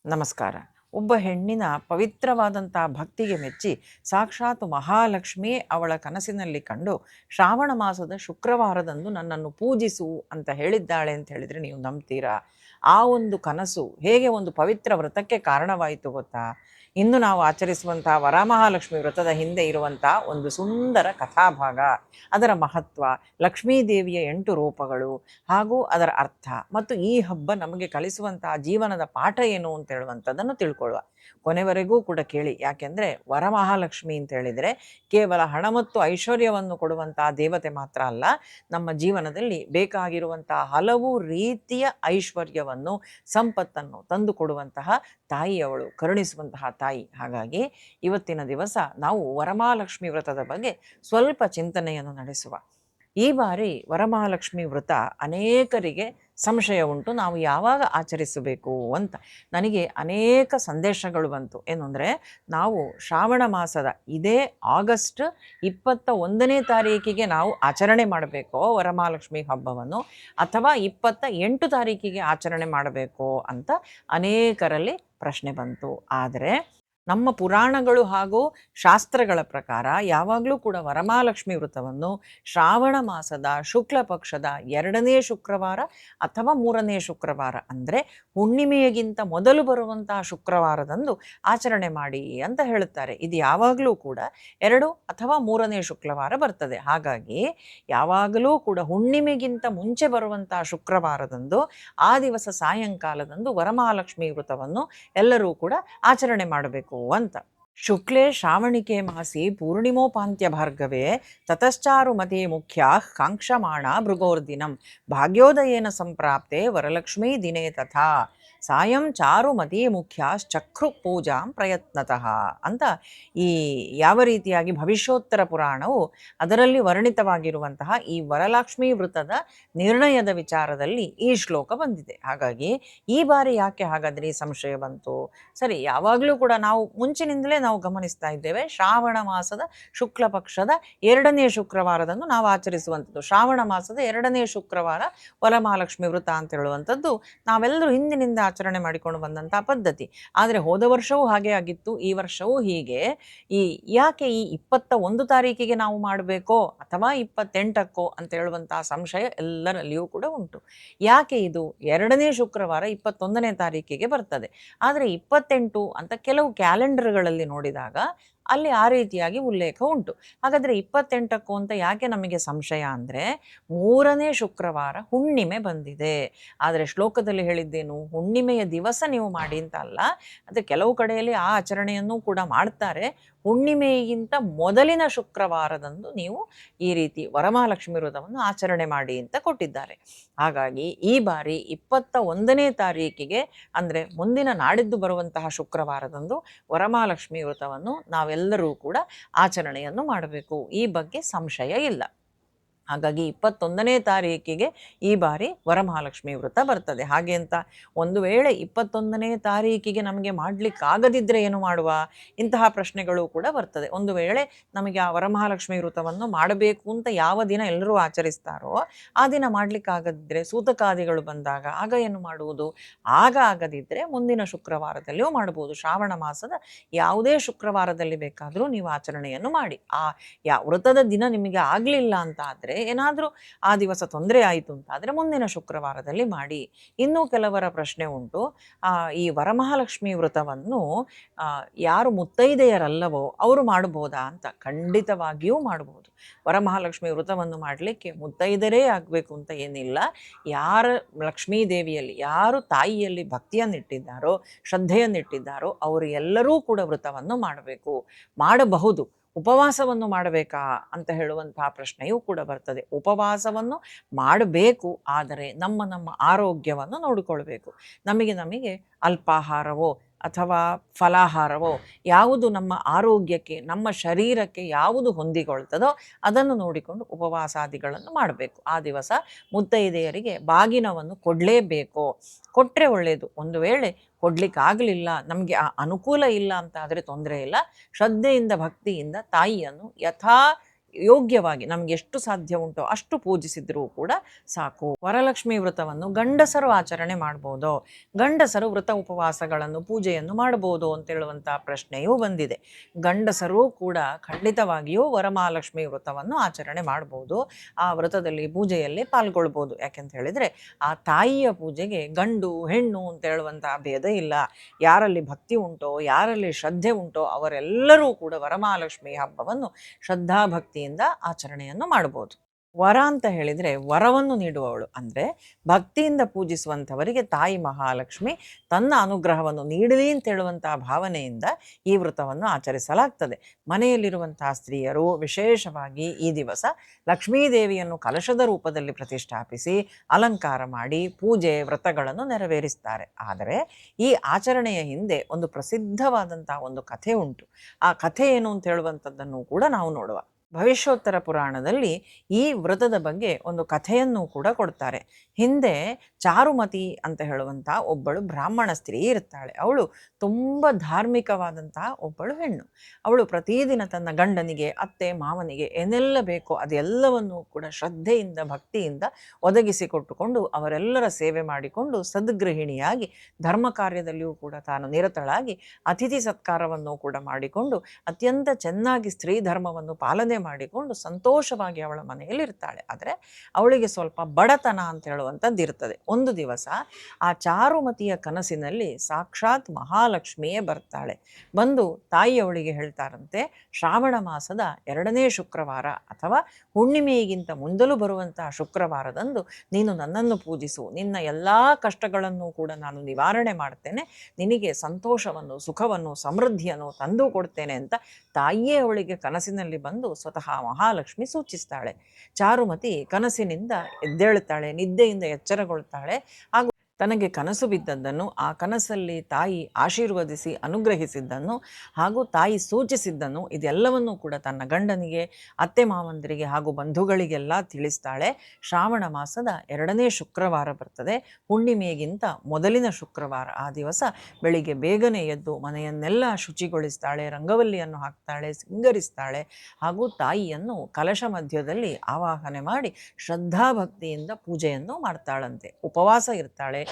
ನಮಸ್ಕಾರ. ಒಬ್ಬ ಹೆಣ್ಣಿನ ಪವಿತ್ರವಾದಂಥ ಭಕ್ತಿಗೆ ಮೆಚ್ಚಿ ಸಾಕ್ಷಾತ್ ಮಹಾಲಕ್ಷ್ಮಿ ಅವಳ ಕನಸಿನಲ್ಲಿ ಕಂಡು ಶ್ರಾವಣ ಮಾಸದ ಶುಕ್ರವಾರದಂದು ನನ್ನನ್ನು ಪೂಜಿಸು ಅಂತ ಹೇಳಿದ್ದಾಳೆ ಅಂತ ಹೇಳಿದರೆ ನೀವು ನಂಬ್ತೀರಾ? ಆ ಒಂದು ಕನಸು ಹೇಗೆ ಒಂದು ಪವಿತ್ರ ವ್ರತಕ್ಕೆ ಕಾರಣವಾಯಿತು ಗೊತ್ತಾ? ಇಂದು ನಾವು ಆಚರಿಸುವಂಥ ವರಮಹಾಲಕ್ಷ್ಮಿ ವ್ರತದ ಹಿಂದೆ ಇರುವಂಥ ಒಂದು ಸುಂದರ ಕಥಾಭಾಗ, ಅದರ ಮಹತ್ವ, ಲಕ್ಷ್ಮೀದೇವಿಯ 8 ರೂಪಗಳು ಹಾಗೂ ಅದರ ಅರ್ಥ ಮತ್ತು ಈ ಹಬ್ಬ ನಮಗೆ ಕಲಿಸುವಂತಹ ಜೀವನದ ಪಾಠ ಏನು ಅಂತ ಹೇಳುವಂಥದ್ದನ್ನು ತಿಳ್ಕೊಳ್ಳುವ. ಕೊನೆವರೆಗೂ ಕೂಡ ಕೇಳಿ. ಯಾಕೆಂದರೆ ವರಮಹಾಲಕ್ಷ್ಮಿ ಅಂತ ಹೇಳಿದರೆ ಕೇವಲ ಹಣ ಮತ್ತು ಐಶ್ವರ್ಯವನ್ನು ಕೊಡುವಂತಹ ದೇವತೆ ಮಾತ್ರ ಅಲ್ಲ, ನಮ್ಮ ಜೀವನದಲ್ಲಿ ಬೇಕಾಗಿರುವಂತಹ ಹಲವು ರೀತಿಯ ಐಶ್ವರ್ಯವನ್ನು, ಸಂಪತ್ತನ್ನು ತಂದು ಕೊಡುವಂತಹ ತಾಯಿಯವಳು, ಕರುಣಿಸುವಂತಹ ತಾಯಿ. ಹಾಗಾಗಿ ಇವತ್ತಿನ ದಿವಸ ನಾವು ವರಮಹಾಲಕ್ಷ್ಮಿ ವ್ರತದ ಬಗ್ಗೆ ಸ್ವಲ್ಪ ಚಿಂತನೆಯನ್ನು ನಡೆಸುವ. ಈ ಬಾರಿ ವರಮಹಾಲಕ್ಷ್ಮಿ ವ್ರತ ಅನೇಕರಿಗೆ ಸಂಶಯ ಉಂಟು, ನಾವು ಯಾವಾಗ ಆಚರಿಸಬೇಕು ಅಂತ. ನನಗೆ ಅನೇಕ ಸಂದೇಶಗಳು ಬಂತು. ಏನು ಅಂದರೆ, ನಾವು ಶ್ರಾವಣ ಮಾಸದ ಇದೇ ಆಗಸ್ಟ್ 21ನೇ ತಾರೀಕಿಗೆ ನಾವು ಆಚರಣೆ ಮಾಡಬೇಕೋ ವರಮಹಾಲಕ್ಷ್ಮಿ ಹಬ್ಬವನ್ನು, ಅಥವಾ 28 ತಾರೀಕಿಗೆ ಆಚರಣೆ ಮಾಡಬೇಕೋ ಅಂತ ಅನೇಕರಲ್ಲಿ ಪ್ರಶ್ನೆ ಬಂತು. ಆದರೆ ನಮ್ಮ ಪುರಾಣಗಳು ಹಾಗೂ ಶಾಸ್ತ್ರಗಳ ಪ್ರಕಾರ ಯಾವಾಗಲೂ ಕೂಡ ವರಮಹಾಲಕ್ಷ್ಮಿ ವ್ರತವನ್ನು ಶ್ರಾವಣ ಮಾಸದ ಶುಕ್ಲ ಪಕ್ಷದ 2ನೇ ಶುಕ್ರವಾರ ಅಥವಾ 3ನೇ ಶುಕ್ರವಾರ, ಅಂದರೆ ಹುಣ್ಣಿಮೆಗಿಂತ ಮೊದಲು ಬರುವಂತಹ ಶುಕ್ರವಾರದಂದು ಆಚರಣೆ ಮಾಡಿ ಅಂತ ಹೇಳುತ್ತಾರೆ. ಇದು ಯಾವಾಗಲೂ ಕೂಡ 2 ಅಥವಾ 3ನೇ ಶುಕ್ರವಾರ ಬರ್ತದೆ. ಹಾಗಾಗಿ ಯಾವಾಗಲೂ ಕೂಡ ಹುಣ್ಣಿಮೆಗಿಂತ ಮುಂಚೆ ಬರುವಂತಹ ಶುಕ್ರವಾರದಂದು, ಆ ದಿವಸ ಸಾಯಂಕಾಲದಂದು ವರಮಹಾಲಕ್ಷ್ಮಿ ವ್ರತವನ್ನು ಎಲ್ಲರೂ ಕೂಡ ಆಚರಣೆ ಮಾಡಬೇಕು ಅಂತ. ಶುಕ್ಲೇ ಶ್ರಾವಣಿಕೆ ಮಾಸಿ ಪೂರ್ಣಿಮೋಪಾಂತ್ಯ ಭಾರ್ಗವೇ ತತಶ್ಚಾರುಮತಿ ಮುಖ್ಯಾ ಕಾಂಕ್ಷಮಾಣ ಭೃಗೋರ್ದಿನಂ ಭಾಗ್ಯೋದಯೇನ ಸಂಪ್ರಾಪ್ತೆ ವರಲಕ್ಷ್ಮೀ ದಿನೇ ತಥಾ ಸಾಯಂ ಚಾರುಮತಿ ಮುಖ್ಯಾಶ್ಚಕ್ರು ಪೂಜಾಂ ಪ್ರಯತ್ನತಃ ಅಂತ ಈ ಯಾವ ರೀತಿಯಾಗಿ ಭವಿಷ್ಯೋತ್ತರ ಪುರಾಣವು ಅದರಲ್ಲಿ ವರ್ಣಿತವಾಗಿರುವಂತಹ ಈ ವರಲಕ್ಷ್ಮೀ ವ್ರತದ ನಿರ್ಣಯದ ವಿಚಾರದಲ್ಲಿ ಈ ಶ್ಲೋಕ ಬಂದಿದೆ. ಹಾಗಾಗಿ ಈ ಬಾರಿ ಯಾಕೆ ಹಾಗಾದರೆ ಈ ಸಂಶಯ ಬಂತು? ಸರಿ, ಯಾವಾಗಲೂ ಕೂಡ ನಾವು ಮುಂಚಿನಿಂದಲೇ ನಾವು ಗಮನಿಸ್ತಾ ಇದ್ದೇವೆ, ಶ್ರಾವಣ ಮಾಸದ ಶುಕ್ಲ ಪಕ್ಷದ 2ನೇ ಶುಕ್ರವಾರದಂದು ನಾವು ಆಚರಿಸುವಂಥದ್ದು. ಶ್ರಾವಣ ಮಾಸದ 2ನೇ ಶುಕ್ರವಾರ ವರಮಹಾಲಕ್ಷ್ಮಿ ವ್ರತ ಅಂತ ಹೇಳುವಂಥದ್ದು ನಾವೆಲ್ಲರೂ ಹಿಂದಿನಿಂದ ಆಚರಣೆ ಮಾಡಿಕೊಂಡು ಬಂದಂಥ ಪದ್ಧತಿ. ಆದರೆ ಹೋದ ವರ್ಷವೂ ಹಾಗೆ ಆಗಿತ್ತು, ಈ ವರ್ಷವೂ ಹೀಗೆ. ಯಾಕೆ ಈ 21 ತಾರೀಕಿಗೆ ನಾವು ಮಾಡಬೇಕೋ ಅಥವಾ 28ಕ್ಕೋ ಅಂತ ಹೇಳುವಂತಹ ಸಂಶಯ ಎಲ್ಲರಲ್ಲಿಯೂ ಕೂಡ ಉಂಟು. ಯಾಕೆ ಇದು 2ನೇ ಶುಕ್ರವಾರ 21ನೇ ತಾರೀಕಿಗೆ ಬರ್ತದೆ, ಆದರೆ 28 ಅಂತ ಕೆಲವು ಕ್ಯಾಲೆಂಡರ್ಗಳಲ್ಲಿ ನೋಡಿದಾಗ ಅಲ್ಲಿ ಆ ರೀತಿಯಾಗಿ ಉಲ್ಲೇಖ ಉಂಟು. ಹಾಗಾದರೆ 28ಕ್ಕೂ ಅಂತ ಯಾಕೆ ನಮಗೆ ಸಂಶಯ ಅಂದರೆ, 3ನೇ ಶುಕ್ರವಾರ ಹುಣ್ಣಿಮೆ ಬಂದಿದೆ. ಆದರೆ ಶ್ಲೋಕದಲ್ಲಿ ಹೇಳಿದ್ದೇನು, ಹುಣ್ಣಿಮೆಯ ದಿವಸ ನೀವು ಮಾಡಿ ಅಂತ ಅಲ್ಲ. ಅದು ಕೆಲವು ಕಡೆಯಲ್ಲಿ ಆ ಆಚರಣೆಯನ್ನು ಕೂಡ ಮಾಡ್ತಾರೆ. ಹುಣ್ಣಿಮೆಗಿಂತ ಮೊದಲಿನ ಶುಕ್ರವಾರದಂದು ನೀವು ಈ ರೀತಿ ವರಮಹಾಲಕ್ಷ್ಮಿ ವ್ರತವನ್ನು ಆಚರಣೆ ಮಾಡಿ ಅಂತ ಕೊಟ್ಟಿದ್ದಾರೆ. ಹಾಗಾಗಿ ಈ ಬಾರಿ 21ನೇ ತಾರೀಕಿಗೆ, ಅಂದರೆ ಮುಂದಿನ ನಾಡಿದ್ದು ಬರುವಂತಹ ಶುಕ್ರವಾರದಂದು ವರಮಹಾಲಕ್ಷ್ಮಿ ವ್ರತವನ್ನು ನಾವೆಲ್ಲರೂ ಕೂಡ ಆಚರಣೆಯನ್ನು ಮಾಡಬೇಕು. ಈ ಬಗ್ಗೆ ಸಂಶಯ ಇಲ್ಲ. ಹಾಗಾಗಿ 21ನೇ ತಾರೀಕಿಗೆ ಈ ಬಾರಿ ವರಮಹಾಲಕ್ಷ್ಮಿ ವ್ರತ ಬರ್ತದೆ. ಹಾಗೆ ಅಂತ ಒಂದು ವೇಳೆ 21ನೇ ತಾರೀಕಿಗೆ ನಮಗೆ ಮಾಡಲಿಕ್ಕಾಗದಿದ್ದರೆ ಏನು ಮಾಡುವ? ಇಂತಹ ಪ್ರಶ್ನೆಗಳು ಕೂಡ ಬರ್ತದೆ. ಒಂದು ವೇಳೆ ನಮಗೆ ಆ ವರಮಹಾಲಕ್ಷ್ಮಿ ವ್ರತವನ್ನು ಮಾಡಬೇಕು ಅಂತ ಯಾವ ದಿನ ಎಲ್ಲರೂ ಆಚರಿಸ್ತಾರೋ ಆ ದಿನ ಮಾಡಲಿಕ್ಕಾಗದಿದ್ದರೆ, ಸೂತಕಾದಿಗಳು ಬಂದಾಗ ಆಗ ಏನು ಮಾಡುವುದು? ಆಗ ಆಗದಿದ್ದರೆ ಮುಂದಿನ ಶುಕ್ರವಾರದಲ್ಲಿಯೂ ಮಾಡ್ಬೋದು. ಶ್ರಾವಣ ಮಾಸದ ಯಾವುದೇ ಶುಕ್ರವಾರದಲ್ಲಿ ಬೇಕಾದರೂ ನೀವು ಆಚರಣೆಯನ್ನು ಮಾಡಿ. ವ್ರತದ ದಿನ ನಿಮಗೆ ಆಗಲಿಲ್ಲ ಅಂತ ಆದರೆ, ಏನಾದರೂ ಆ ದಿವಸ ತೊಂದರೆ ಆಯಿತು ಅಂತಾದರೆ ಮುಂದಿನ ಶುಕ್ರವಾರದಲ್ಲಿ ಮಾಡಿ. ಇನ್ನೂ ಕೆಲವರ ಪ್ರಶ್ನೆ ಉಂಟು, ಈ ವರಮಹಾಲಕ್ಷ್ಮಿ ವ್ರತವನ್ನು ಯಾರು ಮುತ್ತೈದೆಯರಲ್ಲವೋ ಅವರು ಮಾಡ್ಬೋದಾ ಅಂತ. ಖಂಡಿತವಾಗಿಯೂ ಮಾಡ್ಬೋದು. ವರಮಹಾಲಕ್ಷ್ಮಿ ವ್ರತವನ್ನು ಮಾಡಲಿಕ್ಕೆ ಮುತ್ತೈದೆಯರೇ ಆಗಬೇಕು ಅಂತ ಏನಿಲ್ಲ. ಯಾರ ಲಕ್ಷ್ಮೀ ದೇವಿಯಲ್ಲಿ, ಯಾರು ತಾಯಿಯಲ್ಲಿ ಭಕ್ತಿಯನ್ನಿಟ್ಟಿದ್ದಾರೋ, ಶ್ರದ್ಧೆಯನ್ನಿಟ್ಟಿದ್ದಾರೋ ಅವರು ಎಲ್ಲರೂ ಕೂಡ ವ್ರತವನ್ನು ಮಾಡಬಹುದು. ಉಪವಾಸವನ್ನು ಮಾಡಬೇಕಾ ಅಂತ ಹೇಳುವಂತಹ ಪ್ರಶ್ನೆಯೂ ಕೂಡ ಬರ್ತದೆ. ಉಪವಾಸವನ್ನು ಮಾಡಬೇಕು, ಆದರೆ ನಮ್ಮ ಆರೋಗ್ಯವನ್ನು ನೋಡಿಕೊಳ್ಬೇಕು. ನಮಗೆ ಅಲ್ಪಾಹಾರವೋ ಅಥವಾ ಫಲಾಹಾರವೋ ಯಾವುದು ನಮ್ಮ ಆರೋಗ್ಯಕ್ಕೆ, ನಮ್ಮ ಶರೀರಕ್ಕೆ ಯಾವುದು ಹೊಂದಿಕೊಳ್ತದೋ ಅದನ್ನು ನೋಡಿಕೊಂಡು ಉಪವಾಸಾದಿಗಳನ್ನು ಮಾಡಬೇಕು. ಆ ದಿವಸ ಮುತ್ತೈದೆಯರಿಗೆ ಬಾಗಿನವನ್ನು ಕೊಡಲೇಬೇಕು. ಕೊಟ್ಟರೆ ಒಳ್ಳೆಯದು. ಒಂದು ವೇಳೆ ಕೊಡಲಿಕ್ಕಾಗಲಿಲ್ಲ, ನಮಗೆ ಆ ಅನುಕೂಲ ಇಲ್ಲ ಅಂತ ಆದರೆ ತೊಂದರೆ ಇಲ್ಲ. ಶ್ರದ್ಧೆಯಿಂದ ಭಕ್ತಿಯಿಂದ ತಾಯಿಯನ್ನು ಯಥಾ ಯೋಗ್ಯವಾಗಿ ನಮ್ಗೆ ಎಷ್ಟು ಸಾಧ್ಯ ಉಂಟೋ ಅಷ್ಟು ಪೂಜಿಸಿದ್ರೂ ಕೂಡ ಸಾಕು. ವರಲಕ್ಷ್ಮಿ ವ್ರತವನ್ನು ಗಂಡಸರು ಆಚರಣೆ ಮಾಡ್ಬೋದು, ಗಂಡಸರು ವ್ರತ ಉಪವಾಸಗಳನ್ನು ಪೂಜೆಯನ್ನು ಮಾಡ್ಬೋದು ಅಂತ ಹೇಳುವಂಥ ಪ್ರಶ್ನೆಯೂ ಬಂದಿದೆ. ಗಂಡಸರು ಕೂಡ ಖಂಡಿತವಾಗಿಯೂ ವರಮಹಾಲಕ್ಷ್ಮಿ ವ್ರತವನ್ನು ಆಚರಣೆ ಮಾಡ್ಬೋದು, ಆ ವ್ರತದಲ್ಲಿ ಪೂಜೆಯಲ್ಲಿ ಪಾಲ್ಗೊಳ್ಬೋದು. ಯಾಕೆಂತ ಹೇಳಿದರೆ ಆ ತಾಯಿಯ ಪೂಜೆಗೆ ಗಂಡು ಹೆಣ್ಣು ಅಂತ ಹೇಳುವಂಥ ಭೇದ ಇಲ್ಲ. ಯಾರಲ್ಲಿ ಭಕ್ತಿ ಉಂಟೋ, ಯಾರಲ್ಲಿ ಶ್ರದ್ಧೆ ಉಂಟೋ ಅವರೆಲ್ಲರೂ ಕೂಡ ವರಮಹಾಲಕ್ಷ್ಮಿ ಹಬ್ಬವನ್ನು ಶ್ರದ್ಧಾಭಕ್ತಿಯಿಂದ ಆಚರಣೆಯನ್ನು ಮಾಡ್ಬೋದು. ವರ ಅಂತ ಹೇಳಿದರೆ ವರವನ್ನು ನೀಡುವವಳು, ಅಂದರೆ ಭಕ್ತಿಯಿಂದ ಪೂಜಿಸುವಂಥವರಿಗೆ ತಾಯಿ ಮಹಾಲಕ್ಷ್ಮಿ ತನ್ನ ಅನುಗ್ರಹವನ್ನು ನೀಡಲಿ ಅಂತ ಹೇಳುವಂತಹ ಭಾವನೆಯಿಂದ ಈ ವ್ರತವನ್ನು ಆಚರಿಸಲಾಗ್ತದೆ. ಮನೆಯಲ್ಲಿರುವಂತಹ ಸ್ತ್ರೀಯರು ವಿಶೇಷವಾಗಿ ಈ ದಿವಸ ಲಕ್ಷ್ಮೀದೇವಿಯನ್ನು ಕಲಶದ ರೂಪದಲ್ಲಿ ಪ್ರತಿಷ್ಠಾಪಿಸಿ ಅಲಂಕಾರ ಮಾಡಿ ಪೂಜೆ ವ್ರತಗಳನ್ನು ನೆರವೇರಿಸ್ತಾರೆ. ಆದರೆ ಈ ಆಚರಣೆಯ ಹಿಂದೆ ಒಂದು ಪ್ರಸಿದ್ಧವಾದಂತಹ ಒಂದು ಕಥೆ ಉಂಟು. ಆ ಕಥೆ ಏನು ಅಂತ ಹೇಳುವಂಥದ್ದನ್ನು ಕೂಡ ನಾವು ನೋಡುವ. ಭವಿಷ್ಯೋತ್ತರ ಪುರಾಣದಲ್ಲಿ ಈ ವ್ರತದ ಬಗ್ಗೆ ಒಂದು ಕಥೆಯನ್ನು ಕೂಡ ಕೊಡ್ತಾರೆ. ಹಿಂದೆ ಚಾರುಮತಿ ಅಂತ ಹೇಳುವಂಥ ಒಬ್ಬಳು ಬ್ರಾಹ್ಮಣ ಸ್ತ್ರೀ ಇರ್ತಾಳೆ. ಅವಳು ತುಂಬ ಧಾರ್ಮಿಕವಾದಂತಹ ಒಬ್ಬಳು ಹೆಣ್ಣು. ಅವಳು ಪ್ರತಿದಿನ ತನ್ನ ಗಂಡನಿಗೆ, ಅತ್ತೆ ಮಾವನಿಗೆ ಏನೆಲ್ಲ ಬೇಕೋ ಅದೆಲ್ಲವನ್ನೂ ಕೂಡ ಶ್ರದ್ಧೆಯಿಂದ ಭಕ್ತಿಯಿಂದ ಒದಗಿಸಿಕೊಟ್ಟುಕೊಂಡು ಅವರೆಲ್ಲರ ಸೇವೆ ಮಾಡಿಕೊಂಡು ಸದ್ಗೃಹಿಣಿಯಾಗಿ ಧರ್ಮ ಕಾರ್ಯದಲ್ಲಿಯೂ ಕೂಡ ತಾನು ನಿರತಳಾಗಿ ಅತಿಥಿ ಸತ್ಕಾರವನ್ನು ಕೂಡ ಮಾಡಿಕೊಂಡು ಅತ್ಯಂತ ಚೆನ್ನಾಗಿ ಸ್ತ್ರೀ ಧರ್ಮವನ್ನು ಪಾಲನೆ ಮಾಡಿಕೊಂಡು ಸಂತೋಷವಾಗಿ ಅವಳ ಮನೆಯಲ್ಲಿ ಇರ್ತಾಳೆ. ಆದರೆ ಅವಳಿಗೆ ಸ್ವಲ್ಪ ಬಡತನ ಅಂತ ಹೇಳುವಂಥದ್ದು ಇರ್ತದೆ. ಒಂದು ದಿವಸ ಆ ಚಾರುಮತಿಯ ಕನಸಿನಲ್ಲಿ ಸಾಕ್ಷಾತ್ ಮಹಾಲಕ್ಷ್ಮಿಯೇ ಬರ್ತಾಳೆ. ಬಂದು ತಾಯಿ ಅವಳಿಗೆ ಹೇಳ್ತಾರಂತೆ, ಶ್ರಾವಣ ಮಾಸದ 2ನೇ ಶುಕ್ರವಾರ ಅಥವಾ ಹುಣ್ಣಿಮೆಗಿಂತ ಮುಂದಲು ಬರುವಂತಹ ಶುಕ್ರವಾರದಂದು ನೀನು ನನ್ನನ್ನು ಪೂಜಿಸು, ನಿನ್ನ ಎಲ್ಲ ಕಷ್ಟಗಳನ್ನು ಕೂಡ ನಾನು ನಿವಾರಣೆ ಮಾಡ್ತೇನೆ, ನಿನಗೆ ಸಂತೋಷವನ್ನು ಸುಖವನ್ನು ಸಮೃದ್ಧಿಯನ್ನು ತಂದು ಕೊಡ್ತೇನೆ ಅಂತ ತಾಯಿಯೇ ಅವಳಿಗೆ ಕನಸಿನಲ್ಲಿ ಬಂದು ಸ್ವತಃ ಮಹಾಲಕ್ಷ್ಮಿ ಸೂಚಿಸ್ತಾಳೆ. ಚಾರುಮತಿ ಕನಸಿನಿಂದ ಎದ್ದೇಳುತ್ತಾಳೆ, ನಿದ್ದೆಯಿಂದ ಎಚ್ಚರಗೊಳ್ತಾಳೆ. ಹಾಗೂ ತನಗೆ ಕನಸು ಬಿದ್ದದ್ದನ್ನು, ಆ ಕನಸಲ್ಲಿ ತಾಯಿ ಆಶೀರ್ವದಿಸಿ ಅನುಗ್ರಹಿಸಿದ್ದನ್ನು ಹಾಗೂ ತಾಯಿ ಸೂಚಿಸಿದ್ದನ್ನು ಇದೆಲ್ಲವನ್ನೂ ಕೂಡ ತನ್ನ ಗಂಡನಿಗೆ, ಅತ್ತೆ ಮಾವಂದರಿಗೆ ಹಾಗೂ ಬಂಧುಗಳಿಗೆಲ್ಲ ತಿಳಿಸ್ತಾಳೆ. ಶ್ರಾವಣ ಮಾಸದ 2ನೇ ಶುಕ್ರವಾರ ಬರ್ತದೆ, ಹುಣ್ಣಿಮೆಗಿಂತ ಮೊದಲಿನ ಶುಕ್ರವಾರ. ಆ ದಿವಸ ಬೆಳಿಗ್ಗೆ ಬೇಗನೆ ಎದ್ದು ಮನೆಯನ್ನೆಲ್ಲ ಶುಚಿಗೊಳಿಸ್ತಾಳೆ, ರಂಗವಲ್ಲಿಯನ್ನು ಹಾಕ್ತಾಳೆ, ಸಿಂಗರಿಸ್ತಾಳೆ ಹಾಗೂ ತಾಯಿಯನ್ನು ಕಲಶ ಮಧ್ಯದಲ್ಲಿ ಆವಾಹನೆ ಮಾಡಿ ಶ್ರದ್ಧಾಭಕ್ತಿಯಿಂದ ಪೂಜೆಯನ್ನು ಮಾಡ್ತಾಳಂತೆ. ಉಪವಾಸ ಇರ್ತಾಳೆ,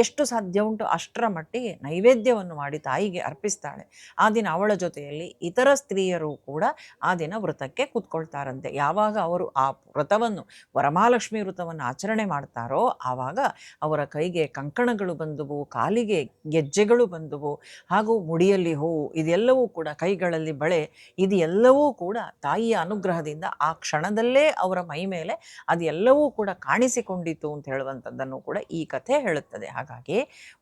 ಎಷ್ಟು ಸಾಧ್ಯ ಉಂಟು ಅಷ್ಟರ ಮಟ್ಟಿಗೆ ನೈವೇದ್ಯವನ್ನು ಮಾಡಿ ತಾಯಿಗೆ ಅರ್ಪಿಸ್ತಾಳೆ. ಆ ದಿನ ಅವಳ ಜೊತೆಯಲ್ಲಿ ಇತರ ಸ್ತ್ರೀಯರು ಕೂಡ ಆ ದಿನ ವ್ರತಕ್ಕೆ ಕೂತ್ಕೊಳ್ತಾರಂತೆ. ಯಾವಾಗ ಅವರು ಆ ವ್ರತವನ್ನು ವರಮಹಾಲಕ್ಷ್ಮಿ ವ್ರತವನ್ನು ಆಚರಣೆ ಮಾಡ್ತಾರೋ ಆವಾಗ ಅವರ ಕೈಗೆ ಕಂಕಣಗಳು ಬಂದುವು, ಕಾಲಿಗೆ ಗೆಜ್ಜೆಗಳು ಬಂದುವು ಹಾಗೂ ಮುಡಿಯಲ್ಲಿ ಹೂವು, ಇದೆಲ್ಲವೂ ಕೂಡ ಕೈಗಳಲ್ಲಿ ಬಳೆ, ಇದೆಲ್ಲವೂ ಕೂಡ ತಾಯಿಯ ಅನುಗ್ರಹದಿಂದ ಆ ಕ್ಷಣದಲ್ಲೇ ಅವರ ಮೈ ಮೇಲೆ ಅದೆಲ್ಲವೂ ಕೂಡ ಕಾಣಿಸಿಕೊಂಡಿತು ಅಂತ ಹೇಳುವಂಥದ್ದನ್ನು ಕೂಡ ಈ ಕಥೆ ಹೇಳುತ್ತದೆ. ಹಾಗಾಗಿ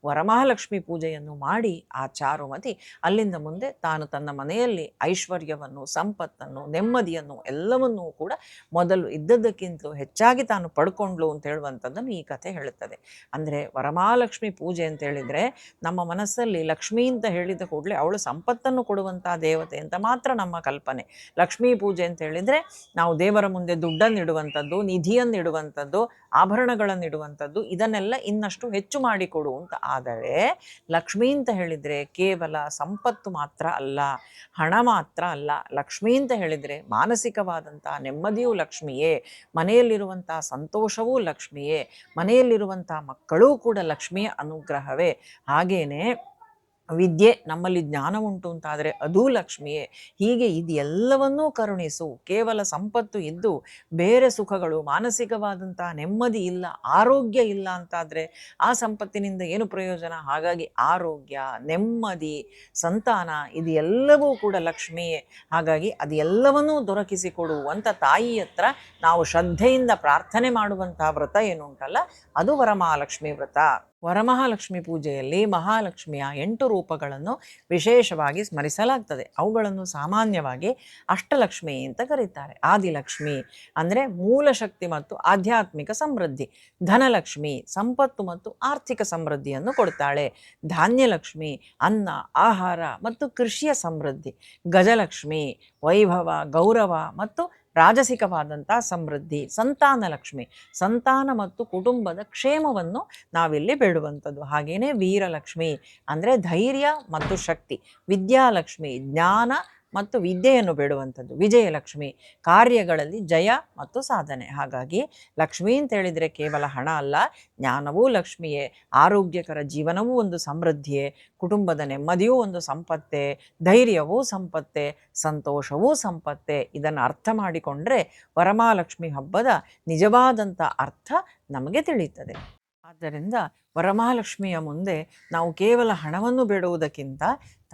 ವರಮಹಾಲಕ್ಷ್ಮಿ ಪೂಜೆಯನ್ನು ಮಾಡಿ ಆ ಚಾರುಮತಿ ಅಲ್ಲಿಂದ ಮುಂದೆ ತಾನು ತನ್ನ ಮನೆಯಲ್ಲಿ ಐಶ್ವರ್ಯವನ್ನು, ಸಂಪತ್ತನ್ನು, ನೆಮ್ಮದಿಯನ್ನು ಎಲ್ಲವನ್ನೂ ಕೂಡ ಮೊದಲು ಇದ್ದದ್ದಕ್ಕಿಂತಲೂ ಹೆಚ್ಚಾಗಿ ತಾನು ಪಡ್ಕೊಂಡ್ಲು ಅಂತ ಹೇಳುವಂಥದ್ದನ್ನು ಈ ಕಥೆ ಹೇಳುತ್ತದೆ. ಅಂದರೆ ವರಮಹಾಲಕ್ಷ್ಮಿ ಪೂಜೆ ಅಂತ ಹೇಳಿದರೆ ನಮ್ಮ ಮನಸ್ಸಲ್ಲಿ ಲಕ್ಷ್ಮಿ ಅಂತ ಹೇಳಿದ ಕೂಡಲೇ ಅವಳು ಸಂಪತ್ತನ್ನು ಕೊಡುವಂಥ ದೇವತೆ ಅಂತ ಮಾತ್ರ ನಮ್ಮ ಕಲ್ಪನೆ. ಲಕ್ಷ್ಮೀ ಪೂಜೆ ಅಂತ ಹೇಳಿದರೆ ನಾವು ದೇವರ ಮುಂದೆ ದುಡ್ಡನ್ನಿಡುವಂಥದ್ದು, ನಿಧಿಯನ್ನಿಡುವಂಥದ್ದು, ಆಭರಣಗಳನ್ನಿಡುವಂಥದ್ದು, ಇದನ್ನೆಲ್ಲ ಇನ್ನಷ್ಟು ಹೆಚ್ಚು ಮಾಡಿಕೊಡು ಅಂತ. ಆದರೆ ಲಕ್ಷ್ಮೀ ಅಂತ ಹೇಳಿದರೆ ಕೇವಲ ಸಂಪತ್ತು ಮಾತ್ರ ಅಲ್ಲ, ಹಣ ಮಾತ್ರ ಅಲ್ಲ. ಲಕ್ಷ್ಮೀ ಅಂತ ಹೇಳಿದರೆ ಮಾನಸಿಕವಾದಂಥ ನೆಮ್ಮದಿಯೂ ಲಕ್ಷ್ಮಿಯೇ, ಮನೆಯಲ್ಲಿರುವಂಥ ಸಂತೋಷವೂ ಲಕ್ಷ್ಮಿಯೇ, ಮನೆಯಲ್ಲಿರುವಂಥ ಮಕ್ಕಳೂ ಕೂಡ ಲಕ್ಷ್ಮಿಯ ಅನುಗ್ರಹವೇ. ಹಾಗೇನೆ ವಿದ್ಯೆ, ನಮ್ಮಲ್ಲಿ ಜ್ಞಾನ ಉಂಟು ಅಂತಾದರೆ ಅದೂ ಲಕ್ಷ್ಮಿಯೇ. ಹೀಗೆ ಇದೆಲ್ಲವನ್ನೂ ಕರುಣಿಸು. ಕೇವಲ ಸಂಪತ್ತು ಇದ್ದು ಬೇರೆ ಸುಖಗಳು, ಮಾನಸಿಕವಾದಂಥ ನೆಮ್ಮದಿ ಇಲ್ಲ, ಆರೋಗ್ಯ ಇಲ್ಲ ಅಂತಾದರೆ ಆ ಸಂಪತ್ತಿನಿಂದ ಏನು ಪ್ರಯೋಜನ? ಹಾಗಾಗಿ ಆರೋಗ್ಯ, ನೆಮ್ಮದಿ, ಸಂತಾನ ಇದೆಲ್ಲವೂ ಕೂಡ ಲಕ್ಷ್ಮಿಯೇ. ಹಾಗಾಗಿ ಅದೆಲ್ಲವನ್ನೂ ದೊರಕಿಸಿಕೊಡು ಅಂತ ತಾಯಿ ಹತ್ರ ನಾವು ಶ್ರದ್ಧೆಯಿಂದ ಪ್ರಾರ್ಥನೆ ಮಾಡುವಂಥ ವ್ರತ ಏನುಂಟಲ್ಲ ಅದು ವರಮಹಾಲಕ್ಷ್ಮಿ ವ್ರತ. ವರಮಹಾಲಕ್ಷ್ಮಿ ಪೂಜೆಯಲ್ಲಿ ಮಹಾಲಕ್ಷ್ಮಿಯ 8 ರೂಪಗಳನ್ನು ವಿಶೇಷವಾಗಿ ಸ್ಮರಿಸಲಾಗ್ತದೆ. ಅವುಗಳನ್ನು ಸಾಮಾನ್ಯವಾಗಿ ಅಷ್ಟಲಕ್ಷ್ಮಿ ಅಂತ ಕರೀತಾರೆ. ಆದಿಲಕ್ಷ್ಮಿ ಅಂದರೆ ಮೂಲ ಶಕ್ತಿ ಮತ್ತು ಆಧ್ಯಾತ್ಮಿಕ ಸಮೃದ್ಧಿ. ಧನಲಕ್ಷ್ಮಿ ಸಂಪತ್ತು ಮತ್ತು ಆರ್ಥಿಕ ಸಮೃದ್ಧಿಯನ್ನು ಕೊಡ್ತಾಳೆ. ಧಾನ್ಯಲಕ್ಷ್ಮಿ ಅನ್ನ, ಆಹಾರ ಮತ್ತು ಕೃಷಿಯ ಸಮೃದ್ಧಿ. ಗಜಲಕ್ಷ್ಮಿ ವೈಭವ, ಗೌರವ ಮತ್ತು ರಾಜಸಿಕವಾದಂಥ ಸಮೃದ್ಧಿ. ಸಂತಾನಲಕ್ಷ್ಮಿ ಸಂತಾನ ಮತ್ತು ಕುಟುಂಬದ ಕ್ಷೇಮವನ್ನು ನಾವಿಲ್ಲಿ ಬೇಡುವಂಥದ್ದು. ಹಾಗೆಯೇ ವೀರಲಕ್ಷ್ಮಿ ಅಂದರೆ ಧೈರ್ಯ ಮತ್ತು ಶಕ್ತಿ. ವಿದ್ಯಾಲಕ್ಷ್ಮಿ ಜ್ಞಾನ ಮತ್ತು ವಿದ್ಯೆಯನ್ನು ಬೇಡುವಂಥದ್ದು. ವಿಜಯಲಕ್ಷ್ಮಿ, ಕಾರ್ಯಗಳಲ್ಲಿ ಜಯ ಮತ್ತು ಸಾಧನೆ. ಹಾಗಾಗಿ ಲಕ್ಷ್ಮಿ ಅಂತ ಹೇಳಿದರೆ ಕೇವಲ ಹಣ ಅಲ್ಲ, ಜ್ಞಾನವೂ ಲಕ್ಷ್ಮಿಯೇ, ಆರೋಗ್ಯಕರ ಜೀವನವೂ ಒಂದು ಸಮೃದ್ಧಿಯೇ, ಕುಟುಂಬದ ನೆಮ್ಮದಿಯೂ ಒಂದು ಸಂಪತ್ತೇ, ಧೈರ್ಯವೂ ಸಂಪತ್ತೇ, ಸಂತೋಷವೂ ಸಂಪತ್ತೇ. ಇದನ್ನು ಅರ್ಥ ಮಾಡಿಕೊಂಡ್ರೆ ವರಮಹಾಲಕ್ಷ್ಮಿ ಹಬ್ಬದ ನಿಜವಾದಂಥ ಅರ್ಥ ನಮಗೆ ತಿಳಿಯುತ್ತದೆ. ಆದ್ದರಿಂದ ವರಮಹಾಲಕ್ಷ್ಮಿಯ ಮುಂದೆ ನಾವು ಕೇವಲ ಹಣವನ್ನು ಬೇಡುವುದಕ್ಕಿಂತ,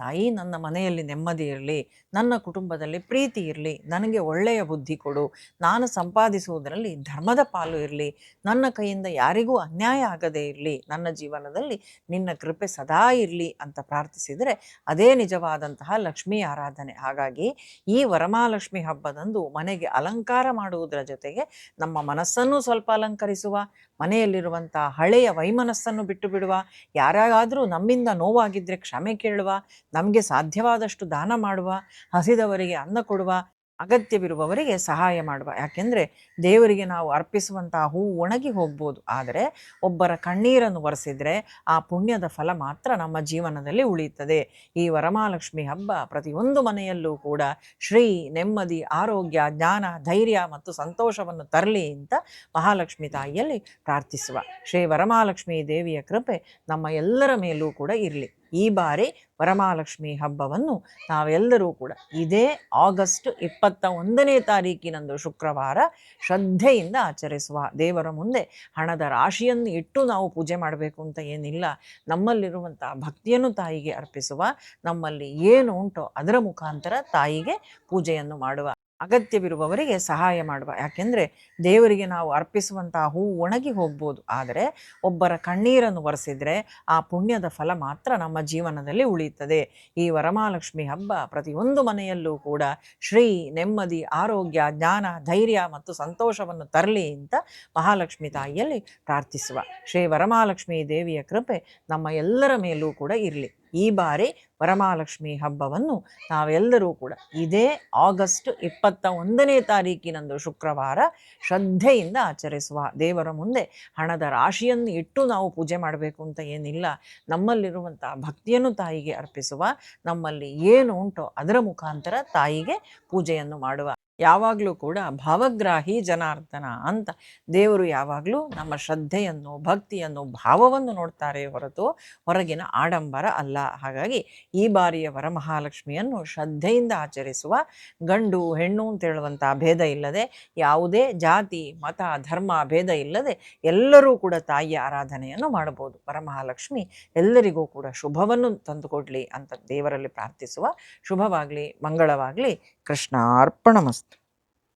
ತಾಯಿ ನನ್ನ ಮನೆಯಲ್ಲಿ ನೆಮ್ಮದಿ ಇರಲಿ, ನನ್ನ ಕುಟುಂಬದಲ್ಲಿ ಪ್ರೀತಿ ಇರಲಿ, ನನಗೆ ಒಳ್ಳೆಯ ಬುದ್ಧಿ ಕೊಡು, ನಾನು ಸಂಪಾದಿಸುವುದರಲ್ಲಿ ಧರ್ಮದ ಪಾಲು ಇರಲಿ, ನನ್ನ ಕೈಯಿಂದ ಯಾರಿಗೂ ಅನ್ಯಾಯ ಆಗದೇ ಇರಲಿ, ನನ್ನ ಜೀವನದಲ್ಲಿ ನಿನ್ನ ಕೃಪೆ ಸದಾ ಇರಲಿ ಅಂತ ಪ್ರಾರ್ಥಿಸಿದರೆ ಅದೇ ನಿಜವಾದಂತಹ ಲಕ್ಷ್ಮೀ ಆರಾಧನೆ. ಹಾಗಾಗಿ ಈ ವರಮಹಾಲಕ್ಷ್ಮಿ ಹಬ್ಬದಂದು ಮನೆಗೆ ಅಲಂಕಾರ ಮಾಡುವುದರ ಜೊತೆಗೆ ನಮ್ಮ ಮನಸ್ಸನ್ನು ಸ್ವಲ್ಪ ಅಲಂಕರಿಸುವ, ಮನೆಯಲ್ಲಿರುವಂಥ ಹಳೆಯ ವೈಮನಸ್ಸನ್ನು ಬಿಟ್ಟು ಬಿಡುವ, ಯಾರಾದರೂ ನಮ್ಮಿಂದ ನೋವಾಗಿದ್ದರೆ ಕ್ಷಮೆ ಕೇಳುವ, ನಮಗೆ ಸಾಧ್ಯವಾದಷ್ಟು ದಾನ ಮಾಡುವ, ಹಸಿದವರಿಗೆ ಅನ್ನ ಕೊಡುವ, ಅಗತ್ಯವಿರುವವರಿಗೆ ಸಹಾಯ ಮಾಡುವ. ಯಾಕೆಂದರೆ ದೇವರಿಗೆ ನಾವು ಅರ್ಪಿಸುವಂತಹ ಹೂವು ಒಣಗಿ ಹೋಗ್ಬೋದು, ಆದರೆ ಒಬ್ಬರ ಕಣ್ಣೀರನ್ನು ಒರೆಸಿದರೆ ಆ ಪುಣ್ಯದ ಫಲ ಮಾತ್ರ ನಮ್ಮ ಜೀವನದಲ್ಲಿ ಉಳಿಯುತ್ತದೆ. ಈ ವರಮಹಾಲಕ್ಷ್ಮಿ ಹಬ್ಬ ಪ್ರತಿಯೊಂದು ಮನೆಯಲ್ಲೂ ಕೂಡ ಶ್ರೀ, ನೆಮ್ಮದಿ, ಆರೋಗ್ಯ, ಜ್ಞಾನ, ಧೈರ್ಯ ಮತ್ತು ಸಂತೋಷವನ್ನು ತರಲಿ ಅಂತ ಮಹಾಲಕ್ಷ್ಮಿ ತಾಯಿಯಲ್ಲಿ ಪ್ರಾರ್ಥಿಸುವ. ಶ್ರೀ ವರಮಹಾಲಕ್ಷ್ಮಿ ದೇವಿಯ ಕೃಪೆ ನಮ್ಮ ಎಲ್ಲರ ಮೇಲೂ ಕೂಡ ಇರಲಿ. ಈ ಬಾರಿ ವರಮಹಾಲಕ್ಷ್ಮಿ ಹಬ್ಬವನ್ನು ನಾವೆಲ್ಲರೂ ಕೂಡ ಇದೇ ಆಗಸ್ಟ್ 21ನೇ ತಾರೀಕಿನಂದು ಶುಕ್ರವಾರ ಶ್ರದ್ಧೆಯಿಂದ ಆಚರಿಸುವ. ದೇವರ ಮುಂದೆ ಹಣದ ರಾಶಿಯನ್ನು ಇಟ್ಟು ನಾವು ಪೂಜೆ ಮಾಡಬೇಕು ಅಂತ ಏನಿಲ್ಲ, ನಮ್ಮಲ್ಲಿರುವಂಥ ಭಕ್ತಿಯನ್ನು ತಾಯಿಗೆ ಅರ್ಪಿಸುವ, ನಮ್ಮಲ್ಲಿ ಏನು ಉಂಟೋ ಅದರ ಮುಖಾಂತರ ತಾಯಿಗೆ ಪೂಜೆಯನ್ನು ಮಾಡುವ, ಅಗತ್ಯವಿರುವವರಿಗೆ ಸಹಾಯ ಮಾಡುವ. ಯಾಕೆಂದರೆ ದೇವರಿಗೆ ನಾವು ಅರ್ಪಿಸುವಂತಹ ಹೂವು ಒಣಗಿ ಹೋಗ್ಬೋದು, ಆದರೆ ಒಬ್ಬರ ಕಣ್ಣೀರನ್ನು ಒರೆಸಿದರೆ ಆ ಪುಣ್ಯದ ಫಲ ಮಾತ್ರ ನಮ್ಮ ಜೀವನದಲ್ಲಿ ಉಳಿಯುತ್ತದೆ. ಈ ವರಮಹಾಲಕ್ಷ್ಮಿ ಹಬ್ಬ ಪ್ರತಿಯೊಂದು ಮನೆಯಲ್ಲೂ ಕೂಡ ಶ್ರೀ, ನೆಮ್ಮದಿ, ಆರೋಗ್ಯ, ಜ್ಞಾನ, ಧೈರ್ಯ ಮತ್ತು ಸಂತೋಷವನ್ನು ತರಲಿ ಅಂತ ಮಹಾಲಕ್ಷ್ಮಿ ತಾಯಿಯಲ್ಲಿ ಪ್ರಾರ್ಥಿಸುವ. ಶ್ರೀ ವರಮಹಾಲಕ್ಷ್ಮಿ ದೇವಿಯ ಕೃಪೆ ನಮ್ಮ ಎಲ್ಲರ ಮೇಲೂ ಕೂಡ ಇರಲಿ. ಈ ಬಾರಿ ವರಮಹಾಲಕ್ಷ್ಮಿ ಹಬ್ಬವನ್ನು ನಾವೆಲ್ಲರೂ ಕೂಡ ಇದೇ ಆಗಸ್ಟ್ 21ನೇ ತಾರೀಕಿನಂದು ಶುಕ್ರವಾರ ಶ್ರದ್ಧೆಯಿಂದ ಆಚರಿಸುವ. ದೇವರ ಮುಂದೆ ಹಣದ ರಾಶಿಯನ್ನು ಇಟ್ಟು ನಾವು ಪೂಜೆ ಮಾಡಬೇಕು ಅಂತ ಏನಿಲ್ಲ, ನಮ್ಮಲ್ಲಿರುವಂಥ ಭಕ್ತಿಯನ್ನು ತಾಯಿಗೆ ಅರ್ಪಿಸುವ, ನಮ್ಮಲ್ಲಿ ಏನು ಉಂಟೋ ಅದರ ಮುಖಾಂತರ ತಾಯಿಗೆ ಪೂಜೆಯನ್ನು ಮಾಡುವ. ಯಾವಾಗಲೂ ಕೂಡ ಭಾವಗ್ರಾಹಿ ಜನಾರ್ದನ ಅಂತ ದೇವರು ಯಾವಾಗಲೂ ನಮ್ಮ ಶ್ರದ್ಧೆಯನ್ನು, ಭಕ್ತಿಯನ್ನು, ಭಾವವನ್ನು ನೋಡ್ತಾರೆ ಹೊರತು ಹೊರಗಿನ ಆಡಂಬರ ಅಲ್ಲ. ಹಾಗಾಗಿ ಈ ಬಾರಿಯ ವರಮಹಾಲಕ್ಷ್ಮಿಯನ್ನು ಶ್ರದ್ಧೆಯಿಂದ ಆಚರಿಸುವ, ಗಂಡು ಹೆಣ್ಣು ಅಂತ ಹೇಳುವಂಥ ಭೇದ ಇಲ್ಲದೆ, ಯಾವುದೇ ಜಾತಿ ಮತ ಧರ್ಮ ಭೇದ ಇಲ್ಲದೆ ಎಲ್ಲರೂ ಕೂಡ ತಾಯಿಯ ಆರಾಧನೆಯನ್ನು ಮಾಡಬಹುದು. ವರಮಹಾಲಕ್ಷ್ಮಿ ಎಲ್ಲರಿಗೂ ಕೂಡ ಶುಭವನ್ನು ತಂದುಕೊಡ್ಲಿ ಅಂತ ದೇವರಲ್ಲಿ ಪ್ರಾರ್ಥಿಸುವ. ಶುಭವಾಗಲಿ, ಮಂಗಳವಾಗಲಿ. ಕೃಷ್ಣ ಅರ್ಪಣಮಸ್ತು.